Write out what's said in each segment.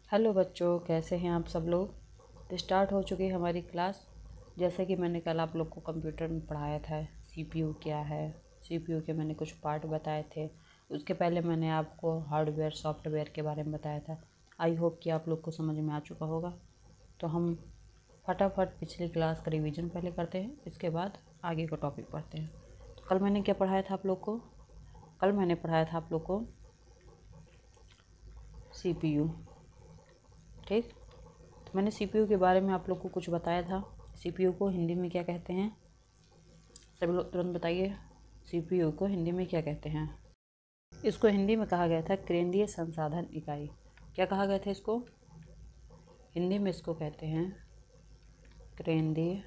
Hello बच्चों, कैसे हैं आप सब लोग। तो स्टार्ट हो चुकी है हमारी क्लास। जैसे कि मैंने कल आप लोग को कंप्यूटर में पढ़ाया था सीपीयू क्या है। सीपीयू के मैंने कुछ पार्ट बताए थे। उसके पहले मैंने आपको हार्डवेयर सॉफ्टवेयर के बारे में बताया था। आई होप कि आप लोग को समझ में आ चुका होगा। तो हम फटाफट पिछली क्लास का रिवीजन पहले करते हैं, इसके बाद आगे का टॉपिक पढ़ते हैं। तो कल मैंने क्या पढ़ाया था आप लोग को। कल मैंने पढ़ाया था आप लोग को सीपीयू। ठीक, तो मैंने सीपीयू के बारे में आप लोग को कुछ बताया था। सीपीयू को हिंदी में क्या कहते हैं, सभी लोग तुरंत बताइए। सीपीयू को हिंदी में क्या कहते हैं। इसको हिंदी में कहा गया था केंद्रीय संसाधन इकाई। क्या कहा गया था इसको हिंदी में? इसको कहते हैं केंद्रीय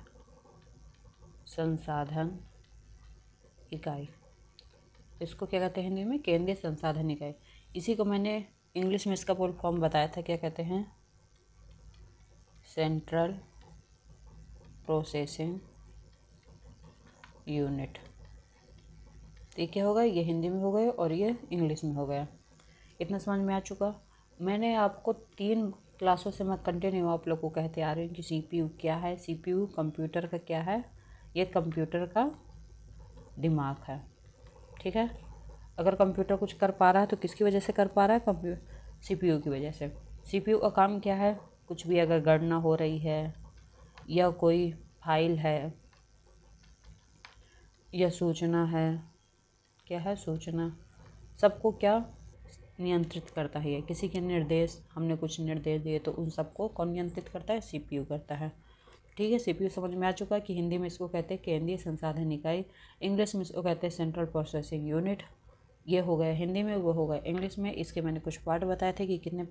संसाधन इकाई। इसको क्या कहते हैं हिंदी में? केंद्रीय संसाधन इकाई। इसी को मैंने इंग्लिश में इसका फुल फॉर्म बताया था। क्या कहते हैं? Central processing unit. तो ये क्या होगा, ये हिंदी में हो गया और ये इंग्लिश में हो गया। इतना समझ में आ चुका। मैंने आपको 3 क्लासों से मैं कंटिन्यू आप लोग को कहते आ रही हूँ कि सीपीयू क्या है। सीपीयू कंप्यूटर का क्या है? ये कंप्यूटर का दिमाग है। ठीक है, अगर कंप्यूटर कुछ कर पा रहा है तो किसकी वजह से कर पा रहा है? सीपीयू की वजह से। सीपीयू का काम क्या है? कुछ भी अगर गणना हो रही है या कोई फाइल है या सूचना है, क्या है? सूचना। सबको क्या नियंत्रित करता है? ये किसी के निर्देश, हमने कुछ निर्देश दिए तो उन सबको कौन नियंत्रित करता है? सीपीयू करता है। ठीक है, सीपीयू समझ में आ चुका है कि हिंदी में इसको कहते हैं केंद्रीय संसाधन इकाई, इंग्लिश में इसको कहते हैं सेंट्रल प्रोसेसिंग यूनिट। ये हो गया हिंदी में, वो हो गया इंग्लिश में। इसके मैंने कुछ पार्ट बताए थे कि कितने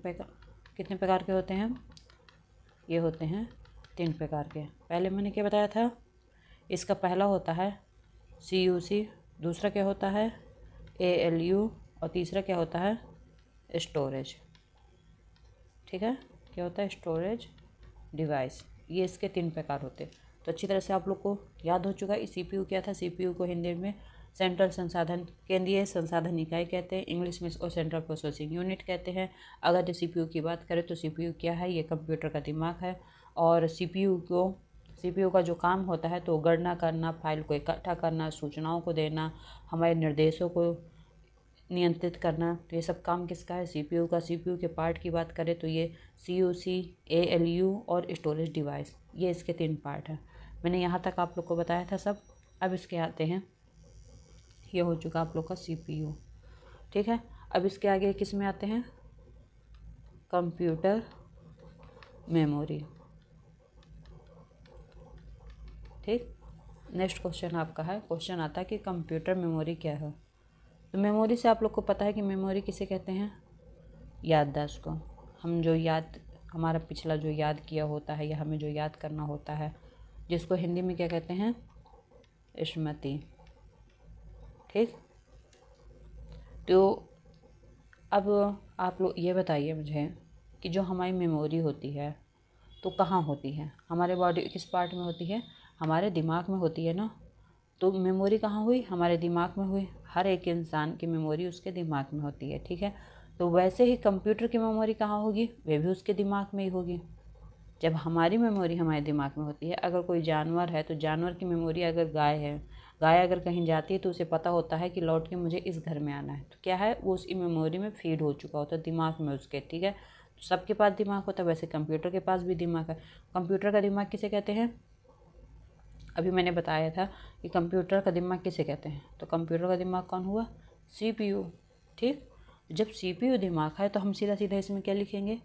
प्रकार के होते हैं। ये होते हैं 3 प्रकार के। पहले मैंने क्या बताया था? इसका पहला होता है सीयूसी, दूसरा क्या होता है एएलयू, और तीसरा क्या होता है स्टोरेज। ठीक है, क्या होता है? Storage device. ये इसके 3 प्रकार होते हैं। तो अच्छी तरह से आप लोग को याद हो चुका है सीपीयू क्या था। सीपीयू को हिंदी में सेंट्रल संसाधन केंद्रीय संसाधन इकाई कहते हैं, इंग्लिश में इसको सेंट्रल प्रोसेसिंग यूनिट कहते हैं। अगर जो सीपीयू की बात करें तो सीपीयू क्या है? ये कंप्यूटर का दिमाग है। और सीपीयू का जो काम होता है तो गणना करना, फाइल को इकट्ठा करना, सूचनाओं को देना, हमारे निर्देशों को नियंत्रित करना। तो ये सब काम किसका है? सीपीयू का। सीपीयू के पार्ट की बात करें तो ये सीयूसी, एएलयू और स्टोरेज डिवाइस, ये इसके 3 पार्ट हैं। मैंने यहाँ तक आप लोग को बताया था सब। अब इसके आते हैं, ये हो चुका आप लोग का सीपीयू। ठीक है, अब इसके आगे किस में आते हैं? Computer memory. ठीक, नेक्स्ट क्वेश्चन आपका है, क्वेश्चन आता है कि कंप्यूटर मेमोरी क्या है। तो मेमोरी से आप लोग को पता है कि मेमोरी किसे कहते हैं? याददाश्त को। हम जो हमारा पिछला जो याद किया होता है या हमें जो याद करना होता है, जिसको हिंदी में क्या कहते हैं? स्मृति। ठीक, तो अब आप लोग ये बताइए मुझे कि जो हमारी मेमोरी होती है तो कहाँ होती है? हमारे बॉडी किस पार्ट में होती है? हमारे दिमाग में होती है ना। तो मेमोरी कहाँ हुई? हमारे दिमाग में हुई। हर एक इंसान की मेमोरी उसके दिमाग में होती है। ठीक है, तो वैसे ही कंप्यूटर की मेमोरी कहाँ होगी? वे भी उसके दिमाग में ही होगी। जब हमारी मेमोरी हमारे दिमाग में होती है, अगर कोई जानवर है तो जानवर की मेमोरी, अगर गाय है, गाय अगर कहीं जाती है तो उसे पता होता है कि लौट के मुझे इस घर में आना है। तो क्या है? वो उसकी मेमोरी में फीड हो चुका होता है दिमाग में उसके। ठीक है, तो सबके पास दिमाग होता है, वैसे कंप्यूटर के पास भी दिमाग है। कंप्यूटर का दिमाग किसे कहते हैं? अभी मैंने बताया था कि कंप्यूटर का दिमाग किसे कहते हैं। तो कंप्यूटर का दिमाग कौन हुआ? सीपीयू। ठीक, जब सीपीयू दिमाग है तो हम सीधा सीधा इसमें क्या लिखेंगे?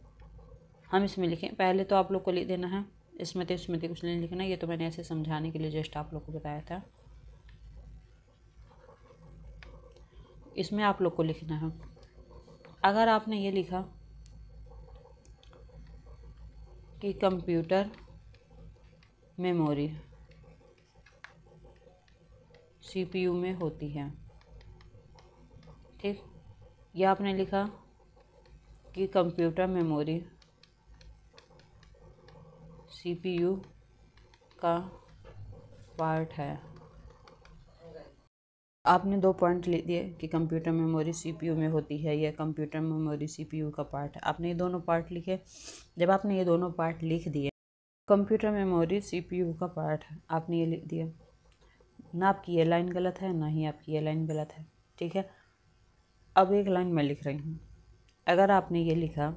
हम इसमें लिखें, पहले तो आप लोग को लिख देना है स्मृति स्मृति, कुछ नहीं लिखना। ये तो मैंने ऐसे समझाने के लिए जस्ट आप लोग को बताया था। इसमें आप लोग को लिखना है, अगर आपने ये लिखा कि कंप्यूटर मेमोरी सीपीयू में होती है। ठीक, या आपने लिखा कि कंप्यूटर मेमोरी सीपीयू का पार्ट है। आपने 2 पॉइंट लिख दिए कि कंप्यूटर मेमोरी सीपीयू में होती है या कंप्यूटर मेमोरी सीपीयू का पार्ट है। आपने ये दोनों पार्ट लिखे। जब आपने ये दोनों पार्ट लिख दिए, कंप्यूटर मेमोरी सीपीयू का पार्ट है, आपने ये लिख दिया। ना आपकी ये लाइन गलत है, ना ही आपकी ये लाइन गलत है, ठीक है। अब एक लाइन मैं लिख रही हूँ। अगर आपने ये लिखा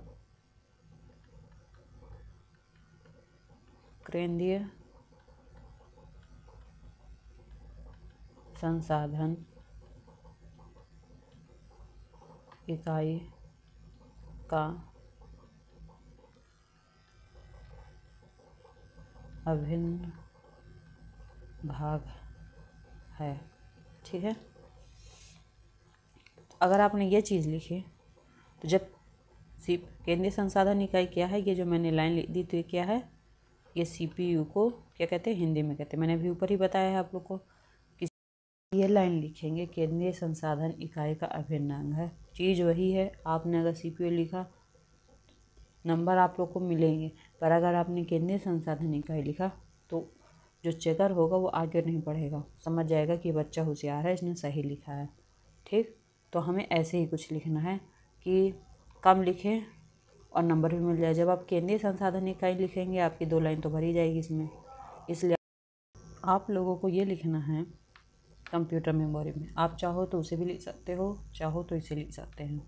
केंद्रीय संसाधन इकाई का अभिन्न भाग है, ठीक है। अगर आपने ये चीज़ लिखी तो जब केंद्रीय संसाधन इकाई क्या है, ये जो मैंने लाइन लिख दी तो ये क्या है, ये सीपीयू को क्या कहते हैं, हिंदी में कहते हैं। मैंने अभी ऊपर ही बताया है आप लोग को कि ये लाइन लिखेंगे केंद्रीय संसाधन इकाई का अभिन्न अंग है। चीज़ वही है। आपने अगर सीपीयू लिखा नंबर आप लोग को मिलेंगे, पर अगर आपने केंद्रीय संसाधन इकाई लिखा तो जो चेकर होगा वो आगे नहीं पढ़ेगा, समझ जाएगा कि बच्चा होशियार है, इसने सही लिखा है, ठीक। तो हमें ऐसे ही कुछ लिखना है कि कम लिखें और नंबर भी मिल जाए। जब आप केंद्रीय संसाधन इकाई लिखेंगे आपकी 2 लाइन तो भरी जाएगी इसमें, इसलिए आप लोगों को ये लिखना है कंप्यूटर मेमोरी में। आप चाहो तो उसे भी लिख सकते हो, चाहो तो इसे लिख सकते हैं।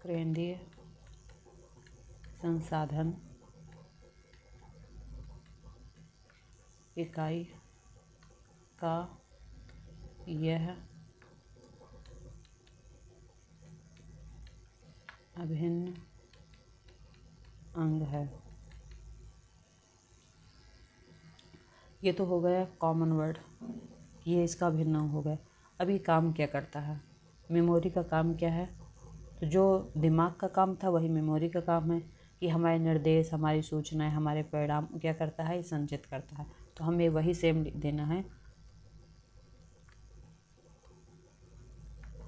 केंद्रीय संसाधन इकाई का यह अभिन्न अंग है। ये तो हो गया कॉमन वर्ड, ये इसका अभिन्न अंग हो गया। अभी काम क्या करता है, मेमोरी का काम क्या है, तो जो दिमाग का काम था वही मेमोरी का काम है कि हमारे निर्देश, हमारी सूचनाएं, हमारे परिणाम क्या करता है, संचित करता है। तो हमें वही सेम लिख देना है।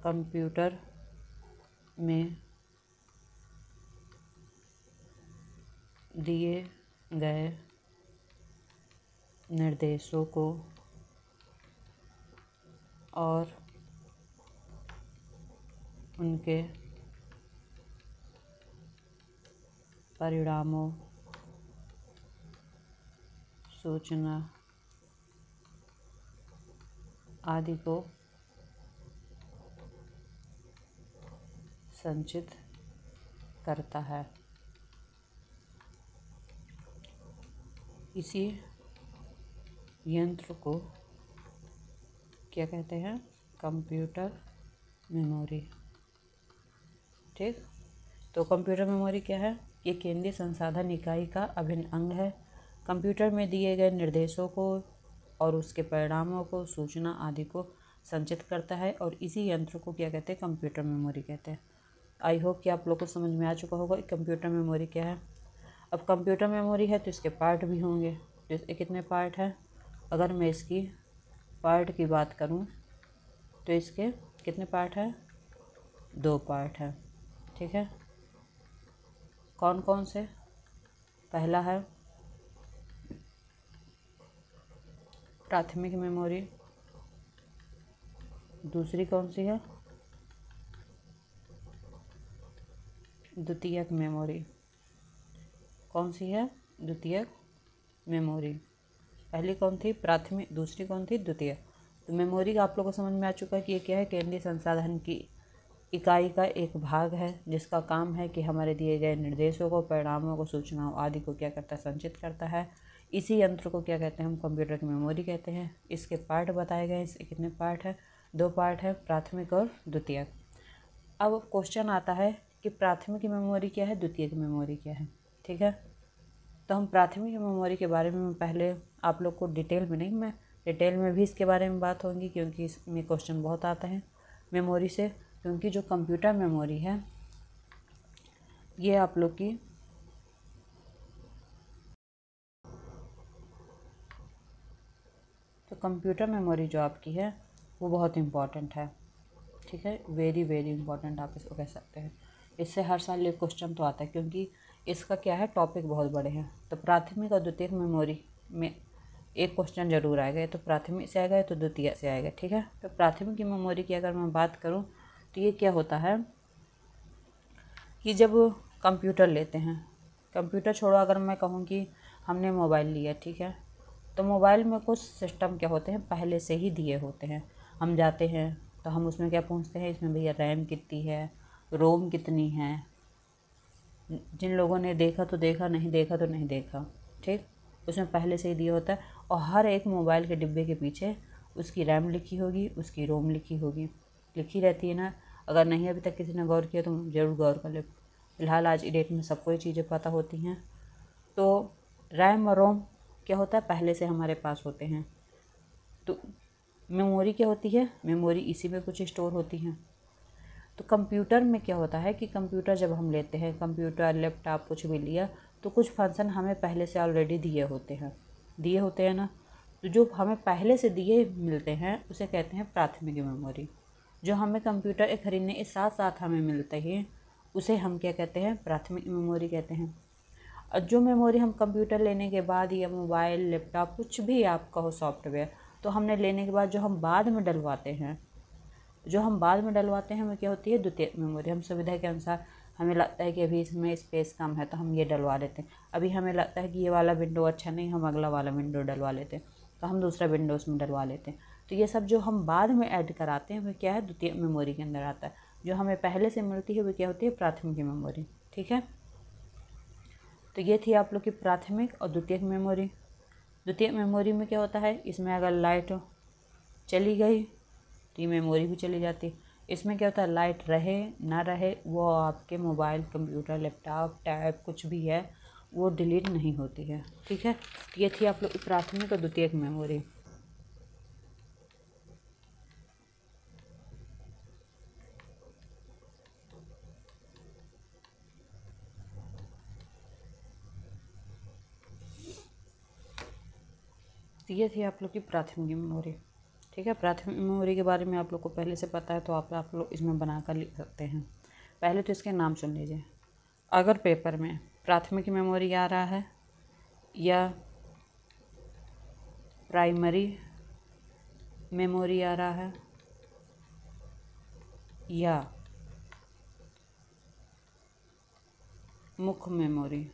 कंप्यूटर में दिए गए निर्देशों को और उनके परिणामों, सूचना आदि को संचित करता है। इसी यंत्र को क्या कहते हैं, कंप्यूटर मेमोरी, ठीक। तो कंप्यूटर मेमोरी क्या है, ये केंद्रीय संसाधन इकाई का अभिन्न अंग है। कंप्यूटर में दिए गए निर्देशों को और उसके परिणामों को, सूचना आदि को संचित करता है और इसी यंत्र को क्या कहते हैं, कंप्यूटर मेमोरी कहते हैं। आई होप कि आप लोग को समझ में आ चुका होगा कंप्यूटर मेमोरी क्या है। अब कंप्यूटर मेमोरी है तो इसके पार्ट भी होंगे। तो इसके कितने पार्ट हैं, अगर मैं इसकी पार्ट की बात करूं तो इसके कितने पार्ट हैं, 2 पार्ट हैं, ठीक है। कौन कौन से, पहला है प्राथमिक मेमोरी, दूसरी कौन सी है, द्वितीयक मेमोरी। कौन सी है, द्वितीयक मेमोरी। पहली कौन थी, प्राथमिक, दूसरी कौन थी, द्वितीयक। तो मेमोरी का आप लोगों को समझ में आ चुका है कि ये क्या है, केंद्रीय संसाधन की इकाई का एक भाग है जिसका काम है कि हमारे दिए गए निर्देशों को, परिणामों को, सूचनाओं आदि को क्या करता है, संचित करता है। इसी यंत्र को क्या कहते हैं, हम कंप्यूटर की मेमोरी कहते हैं। इसके पार्ट बताए गए, इसके कितने पार्ट हैं, 2 पार्ट है, प्राथमिक और द्वितीयक। अब क्वेश्चन आता है कि प्राथमिक मेमोरी क्या है, द्वितीयक मेमोरी क्या है, ठीक है। तो हम प्राथमिक मेमोरी के बारे में पहले आप लोग को डिटेल में नहीं, मैं डिटेल में भी इसके बारे में बात होगी क्योंकि इसमें क्वेश्चन बहुत आते हैं मेमोरी से। क्योंकि जो कंप्यूटर मेमोरी है ये आप लोग की तो कंप्यूटर मेमोरी जो आपकी है वो बहुत इम्पॉर्टेंट है, ठीक है। वेरी वेरी इंपॉर्टेंट आप इसको कह सकते हैं। इससे हर साल ये क्वेश्चन तो आता है क्योंकि इसका क्या है, टॉपिक बहुत बड़े हैं। तो प्राथमिक और द्वितीयक मेमोरी में एक क्वेश्चन जरूर आएगा, या तो प्राथमिक से आएगा या तो द्वितीय से आएगा, ठीक है। तो प्राथमिक की मेमोरी की अगर मैं बात करूं तो ये क्या होता है कि जब कंप्यूटर लेते हैं, कंप्यूटर छोड़ो, अगर मैं कहूँ कि हमने मोबाइल लिया, ठीक है, तो मोबाइल में कुछ सिस्टम क्या होते हैं पहले से ही दिए होते हैं। हम जाते हैं तो हम उसमें क्या पूछते हैं, इसमें भैया रैम कितनी है, रोम कितनी है। जिन लोगों ने देखा तो देखा, नहीं देखा तो नहीं देखा, ठीक। उसमें पहले से ही दिया होता है, और हर एक मोबाइल के डिब्बे के पीछे उसकी रैम लिखी होगी, उसकी रोम लिखी होगी, लिखी रहती है ना। अगर नहीं अभी तक किसी ने गौर किया तो ज़रूर गौर कर ले। फिलहाल आज की डेट में सबको ये चीज़ें पता होती हैं। तो रैम और रोम क्या होता है, पहले से हमारे पास होते हैं। तो मेमोरी क्या होती है, मेमोरी इसी में कुछ स्टोर होती हैं। तो कंप्यूटर में क्या होता है कि कंप्यूटर जब हम लेते हैं, कंप्यूटर लैपटॉप कुछ भी लिया, तो कुछ फंक्शन हमें पहले से ऑलरेडी दिए होते हैं ना। तो जो हमें पहले से दिए मिलते हैं उसे कहते हैं प्राथमिक मेमोरी। जो हमें कंप्यूटर खरीदने के साथ साथ हमें मिलते हैं उसे हम क्या कहते हैं, प्राथमिक मेमोरी कहते हैं। और जो मेमोरी हम कंप्यूटर लेने के बाद, या मोबाइल लैपटॉप कुछ भी आप कहो सॉफ्टवेयर, तो हमने लेने के बाद जो हम बाद में डलवाते हैं, वो क्या होती है, द्वितीयक मेमोरी। हम सुविधा के अनुसार हमें लगता है कि अभी इसमें स्पेस कम है तो हम ये डलवा लेते हैं। अभी हमें लगता है कि ये वाला विंडो अच्छा नहीं, हम अगला वाला विंडो डलवा लेते हैं, तो हम दूसरा विंडो उसमें डलवा लेते हैं। तो ये सब जो हम बाद में ऐड कराते हैं वो क्या है, द्वितीयक मेमोरी के अंदर आता है। जो हमें पहले से मिलती है वो क्या होती है, प्राथमिक मेमोरी, ठीक है। तो ये थी आप लोग की प्राथमिक और द्वितीयक मेमोरी। द्वितीयक मेमोरी में क्या होता है, इसमें अगर लाइट चली गई तो ये मेमोरी भी चली जाती। इसमें क्या होता है, लाइट रहे ना रहे वो आपके मोबाइल, कंप्यूटर, लैपटॉप, टैब कुछ भी है वो डिलीट नहीं होती है, ठीक है। तो ये थी आप लोग की प्राथमिक और द्वितीयक मेमोरी। तो ये थी आप लोग की प्राथमिक मेमोरी, ठीक है। प्राथमिक मेमोरी के बारे में आप लोग को पहले से पता है तो आप लोग इसमें बना कर लिख सकते हैं। पहले तो इसके नाम सुन लीजिए। अगर पेपर में प्राथमिक मेमोरी आ रहा है या प्राइमरी मेमोरी आ रहा है या मुख्य मेमोरी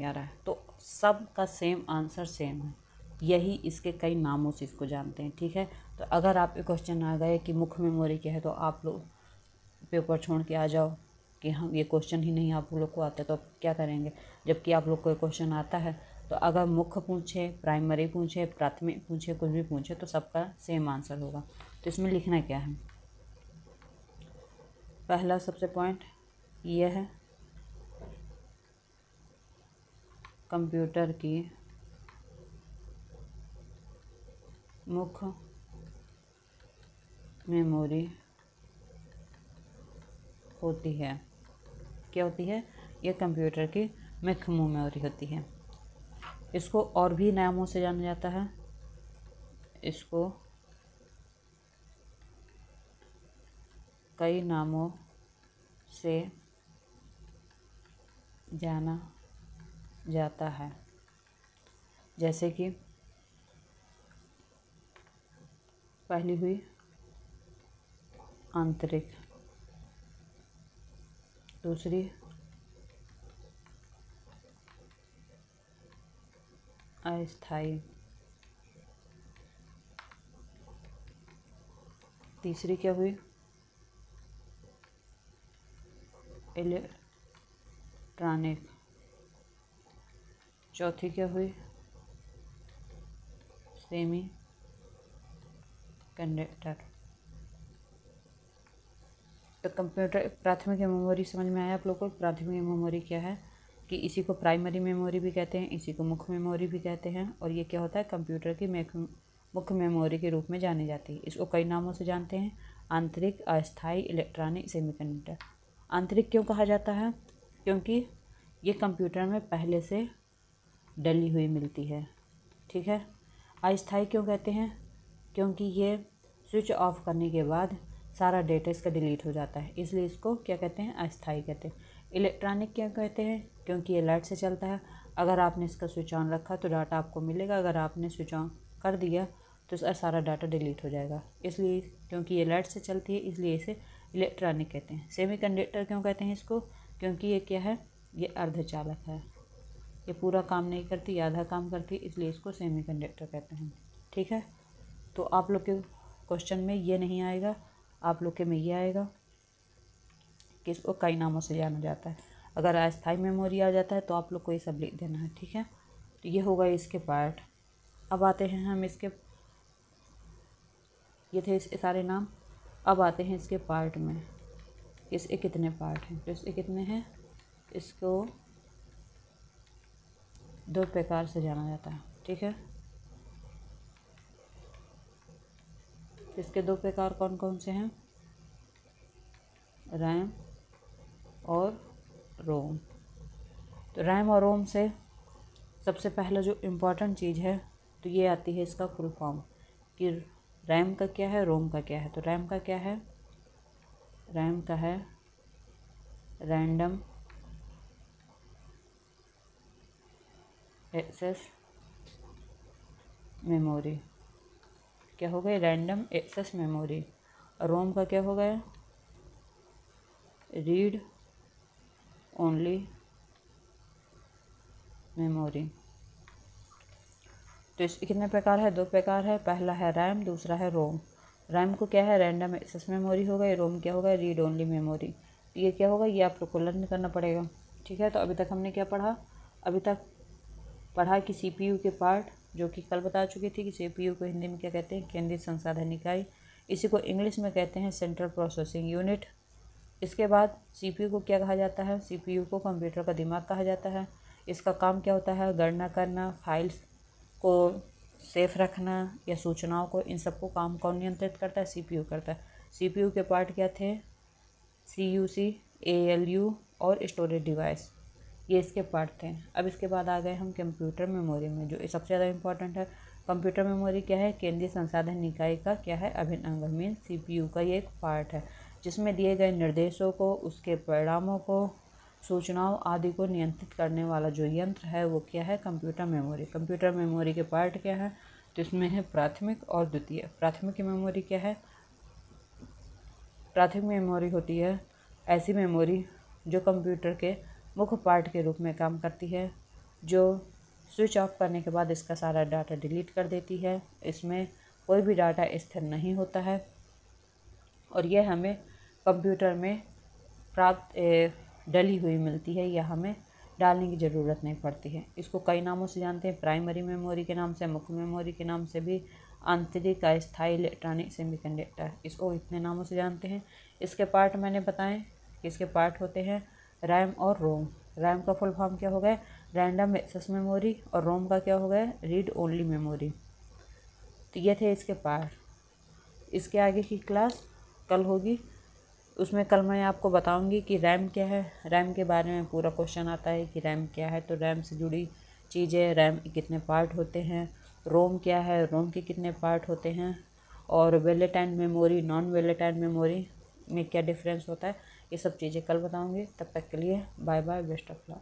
आ रहा है, तो सब का सेम आंसर सेम है। यही इसके कई नामों से इसको जानते हैं, ठीक है। तो अगर आप एक क्वेश्चन आ गए कि मुख्य मेमोरी क्या है, तो आप लोग पेपर छोड़ के आ जाओ कि हम ये क्वेश्चन ही नहीं आप लोग को आता, तो आप क्या करेंगे। जबकि आप लोग को क्वेश्चन आता है तो अगर मुख्य पूछे, प्राइमरी पूछे, प्राथमिक पूछे, कुछ भी पूछे तो सबका सेम आंसर होगा। तो इसमें लिखना क्या है, पहला सबसे पॉइंट ये है, कंप्यूटर की मुख्य मेमोरी होती है। क्या होती है, ये कंप्यूटर की मुख्य मेमोरी होती है। इसको और भी नामों से जाना जाता है, इसको कई नामों से जाना जाता है। जैसे कि पहली हुई आंतरिक, दूसरी अस्थायी, तीसरी क्या हुई, इलेक्ट्रॉनिक, चौथी क्या हुई, सेमी कंडक्टर। तो कंप्यूटर प्राथमिक मेमोरी समझ में आया आप लोग को। प्राथमिक मेमोरी क्या है कि इसी को प्राइमरी मेमोरी भी कहते हैं, इसी को मुख्य मेमोरी भी कहते हैं। और ये क्या होता है, कंप्यूटर की मुख्य मेमोरी के रूप में जानी जाती है। इसको कई नामों से जानते हैं, आंतरिक, अस्थायी, इलेक्ट्रॉनिक, सेमीकंडक्टर। आंतरिक क्यों कहा जाता है, क्योंकि ये कंप्यूटर में पहले से डली हुई मिलती है, ठीक है। अस्थायी क्यों कहते हैं, क्योंकि ये स्विच ऑफ करने के बाद सारा डेटा इसका डिलीट हो जाता है, इसलिए इसको क्या कहते हैं, अस्थायी कहते हैं। इलेक्ट्रॉनिक क्या कहते हैं, क्योंकि ये लाइट से चलता है। अगर आपने इसका स्विच ऑन रखा तो डाटा आपको मिलेगा, अगर आपने स्विच ऑन कर दिया तो इसका सारा डाटा डिलीट हो जाएगा। इसलिए क्योंकि ये लाइट से चलती है इसलिए इसे इलेक्ट्रॉनिक कहते हैं। सेमीकंडक्टर क्यों कहते हैं इसको, क्योंकि ये क्या है, ये अर्धचालक है, ये पूरा काम नहीं करती, आधा काम करती, इसलिए इसको सेमीकंडक्टर कहते हैं। ठीक है, तो आप लोग के क्वेश्चन में ये नहीं आएगा, आप लोग के में ये आएगा कि इसको कई नामों से जाना जाता है। अगर अस्थायी मेमोरी आ जाता है तो आप लोग को ये सब लिख देना है। ठीक है, तो ये होगा इसके पार्ट। अब आते हैं हम इसके, ये थे इसके सारे नाम। अब आते हैं इसके पार्ट में, इसके कितने पार्ट हैं। तो इसके कितने हैं, इसको 2 प्रकार से जाना जाता है। ठीक है, इसके 2 प्रकार कौन कौन से हैं, रैम और रोम। तो रैम और रोम से सबसे पहला जो इम्पोर्टेंट चीज़ है तो ये आती है इसका फुल फॉर्म कि रैम का क्या है, रोम का क्या है। तो रैम का क्या है, रैम का है रैंडम एक्सेस मेमोरी। क्या हो गया, रैंडम एक्सेस मेमोरी। और रोम का क्या हो गया, रीड ओनली मेमोरी। तो इसके कितने प्रकार है, 2 प्रकार है। पहला है रैम, दूसरा है रोम। रैम को क्या है, रैंडम एक्सेस मेमोरी हो गई, रोम क्या होगा, रीड ओनली मेमोरी। तो ये क्या होगा, ये आप लोग को लर्न करना पड़ेगा। ठीक है, तो अभी तक हमने क्या पढ़ा, अभी तक पढ़ा कि सीपीयू के पार्ट, जो कि कल बता चुकी थी कि सीपीयू को हिंदी में क्या कहते हैं, केंद्रीय संसाधन इकाई। इसी को इंग्लिश में कहते हैं सेंट्रल प्रोसेसिंग यूनिट। इसके बाद सीपीयू को क्या कहा जाता है, सीपीयू को कंप्यूटर का दिमाग कहा जाता है। इसका काम क्या होता है, गणना करना, फाइल्स को सेफ रखना या सूचनाओं को, इन सबको काम कौन नियंत्रित करता है, सीपीयू करता है। सीपीयू के पार्ट क्या थे, सीयूसी, एएलयू और स्टोरेज डिवाइस, ये इसके पार्ट थे। अब इसके बाद आ गए हम कंप्यूटर मेमोरी में, जो सबसे ज़्यादा इम्पोर्टेंट है। कंप्यूटर मेमोरी क्या है, केंद्रीय संसाधन इकाई का क्या है, अभिन्न अंग, मीन सीपीयू का ये एक पार्ट है, जिसमें दिए गए निर्देशों को, उसके परिणामों को, सूचनाओं आदि को नियंत्रित करने वाला जो यंत्र है वो क्या है, कंप्यूटर मेमोरी। कंप्यूटर मेमोरी के पार्ट क्या है, तो इसमें है प्राथमिक और द्वितीय। प्राथमिक मेमोरी क्या है, प्राथमिक मेमोरी होती है ऐसी मेमोरी जो कंप्यूटर के मुख्य पार्ट के रूप में काम करती है, जो स्विच ऑफ करने के बाद इसका सारा डाटा डिलीट कर देती है। इसमें कोई भी डाटा स्थिर नहीं होता है और यह हमें कंप्यूटर में प्राप्त डली हुई मिलती है, या हमें डालने की ज़रूरत नहीं पड़ती है। इसको कई नामों से जानते हैं, प्राइमरी मेमोरी के नाम से, मुख्य मेमोरी के नाम से भी, आंतरिक अस्थायी इलेक्ट्रॉनिक सेमीकंडक्टर, इसको इतने नामों से जानते हैं। इसके पार्ट मैंने बताएं कि इसके पार्ट होते हैं रैम और रोम। रैम का फुल फॉर्म क्या हो गया, रैंडम एक्सेस मेमोरी, और रोम का क्या हो गया, रीड ओनली मेमोरी। तो ये थे इसके पार्ट। इसके आगे की क्लास कल होगी, उसमें कल मैं आपको बताऊंगी कि रैम क्या है। रैम के बारे में पूरा क्वेश्चन आता है कि रैम क्या है, तो रैम से जुड़ी चीज़ें, रैम के कितने पार्ट होते हैं, रोम क्या है, रोम के कितने पार्ट होते हैं, और volatile memory, non volatile memory में क्या डिफरेंस होता है, ये सब चीज़ें कल बताऊंगी। तब तक के लिए bye bye, best of luck.